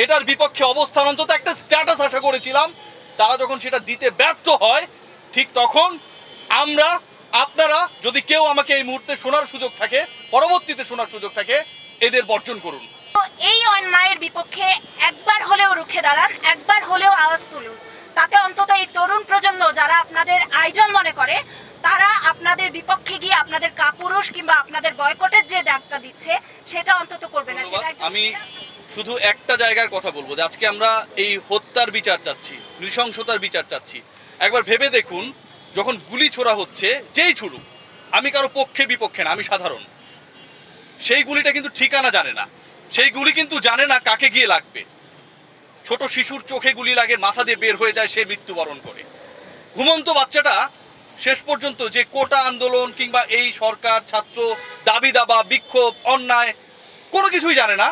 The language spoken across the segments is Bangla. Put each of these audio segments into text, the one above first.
এটার বিপক্ষে অবস্থান অন্তত একটা স্ট্যাটাস আশা করেছিলাম। তারা যখন সেটা দিতে ব্যর্থ হয়, ঠিক তখন আমরা, আপনারা যদি কেউ আমাকে এই মুহূর্তে শোনার সুযোগ থাকে, পরবর্তীতে শোনার সুযোগ থাকে, এদের বর্জন করুন। এই অন্যায়ের বিপক্ষে একবার হলেও রুখে দাঁড়ান, একবার হলেও আওয়াজ তুলুন। তাতে অন্তত এই তরুণ প্রজন্ম যারা আপনাদের আইডল মনে করে, তারা আপনাদের বিপক্ষে গিয়ে আপনাদের কাপুরুষ কিংবা আপনাদের বয়কটের যে ডাকটা দিচ্ছে সেটা অন্তত করবে না। সেটা আমি শুধু একটা জায়গার কথা বলবো যে আজকে আমরা এই হত্যার বিচার চাচ্ছি, নৃশংসতার বিচার চাচ্ছি। একবার ভেবে দেখুন, যখন গুলি ছোড়া হচ্ছে, যেই ছুড়ুক, আমি কারো পক্ষে বিপক্ষে না, আমি সাধারণ, সেই গুলিটা কিন্তু ঠিকানা জানে না, সেই গুলি কিন্তু জানে না কাকে গিয়ে লাগবে। ছোট শিশুর চোখে গুলি লাগে, মাথা দিয়ে বের হয়ে যায়, সে মৃত্যুবরণ করে। ঘুমন্ত বাচ্চাটা শেষ পর্যন্ত যে কোটা আন্দোলন কিংবা এই সরকার, ছাত্র, দাবি দাবা, বিক্ষোভ, অন্যায় কোনো কিছুই জানে না,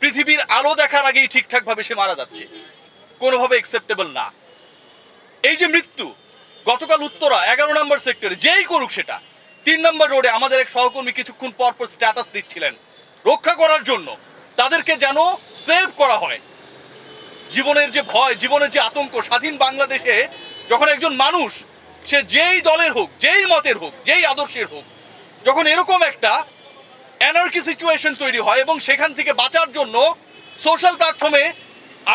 পৃথিবীর আলো দেখার আগেই ঠিকঠাকভাবে সে মারা যাচ্ছে, কোনোভাবে অ্যাকসেপ্টেবল না। এই যে মৃত্যু, গতকাল উত্তরা 11 নম্বর সেক্টরে যেই করুক, সেটা 3 নম্বর রোডে আমাদের এক সহকর্মী কিছুক্ষণ পর পর স্ট্যাটাস দিচ্ছিলেন রক্ষা করার জন্য, তাদেরকে যেন সেভ করা হয়। জীবনের যে ভয়, জীবনের যে আতঙ্ক, স্বাধীন বাংলাদেশে যখন একজন মানুষ, সে যেই দলের হোক, যেই মতের হোক, যেই আদর্শের হোক, যখন এরকম একটা অ্যানার্কি সিচুয়েশন তৈরি হয় এবং সেখান থেকে বাঁচার জন্য সোশ্যাল প্ল্যাটফর্মে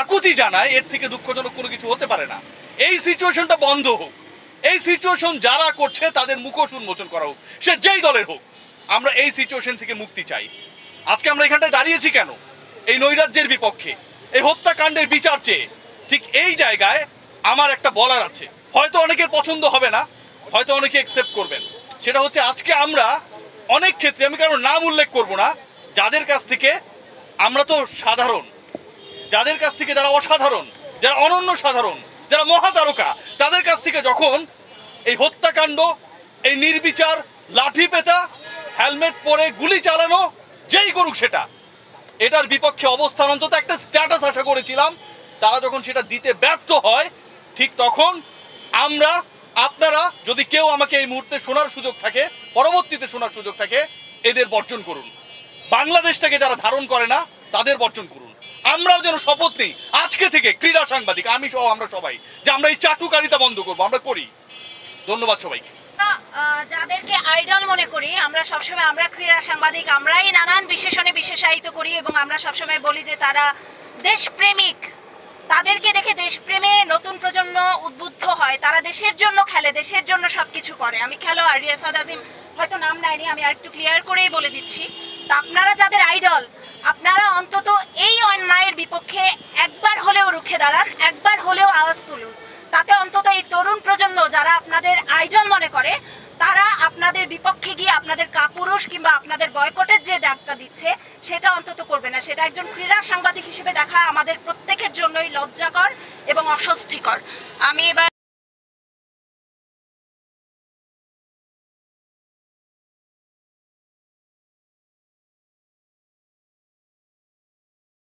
আকুতি জানায়, এর থেকে দুঃখজনক কোনো কিছু হতে পারে না। এই সিচুয়েশনটা বন্ধ হোক, এই সিচুয়েশন যারা করছে তাদের মুখোশ উন্মোচন করা হোক, সে যেই দলের হোক। আমরা এই সিচুয়েশন থেকে মুক্তি চাই। আজকে আমরা এখানটায় দাঁড়িয়েছি কেন? এই নৈরাজ্যের বিপক্ষে, এই হত্যাকাণ্ডের বিচার চেয়ে। ঠিক এই জায়গায় আমার একটা বলার আছে, হয়তো অনেকের পছন্দ হবে না, হয়তো অনেকে অ্যাকসেপ্ট করবেন। সেটা হচ্ছে আজকে আমরা অনেক ক্ষেত্রে, আমি কারণ নাম উল্লেখ করব না, যাদের কাছ থেকে, আমরা তো সাধারণ, যাদের কাছ থেকে যারা অসাধারণ, যারা অনন্য সাধারণ, যারা মহাতারকা, তাদের কাছ থেকে যখন এই হত্যাকাণ্ড, এই নির্বিচার লাঠি পেটা, হেলমেট পরে গুলি চালানো, যেই করুক সেটা, এটার বিপক্ষে অবস্থান অন্তত একটা স্ট্যাটাস আশা করেছিলাম। তারা যখন সেটা দিতে ব্যর্থ হয়, ঠিক তখন আমরা, আপনারা যদি কেউ আমাকে এই মুহূর্তে শোনার সুযোগ থাকে, পরবর্তীতে শোনার সুযোগ থাকে, এদের বর্জন করুন। বাংলাদেশটাকে যারা ধারণ করে না, তাদের বর্জন করুন। আমরাও যেন শপথ নিই আজকে থেকে, ক্রীড়া সাংবাদিক, আমি সহ আমরা সবাই, যে আমরা এই চাটুকারিতা বন্ধ করবো, আমরা করি। ধন্যবাদ সবাইকে। যাদেরকে আইডল মনে করি, আমরা সবসময়, আমরা ক্রীড়া সাংবাদিক, আমরাই নানান বিশেষণে বিশেষায়িত করি এবং আমরা সবসময় বলি যে তারা দেশপ্রেমিক। তাদেরকে দেখে দেশপ্রেমে নতুন প্রজন্ম উদ্বুদ্ধ হয়, তারা দেশের জন্য খেলে, দেশের জন্য সবকিছু করে। আমি খেলোয়াড় রিয়াসাত আজিম হয়তো নাম নেয়নি, আমি আরেকটু ক্লিয়ার করেই বলে দিচ্ছি। তা আপনারা যাদের আইডল, আপনারা অন্তত এই অন্যায়ের বিপক্ষে একবার হলেও রুখে দাঁড়ান, একবার হলেও আওয়াজ তুলুন। তাতে অন্তত এই তরুণ প্রজন্ম যারা আপনাদের আইডল মনে করে, তারা আপনাদের বিপক্ষে গিয়ে আপনাদের কাপুরুষ কিংবা আপনাদের বয়কটের যে ডাকটা দিচ্ছে সেটা অন্তত করবে না। সেটা একজন ক্রীড়া সাংবাদিক হিসেবে দেখা আমাদের প্রত্যেকের জন্যই লজ্জাকর এবং অস্বস্তিকর। আমি এবার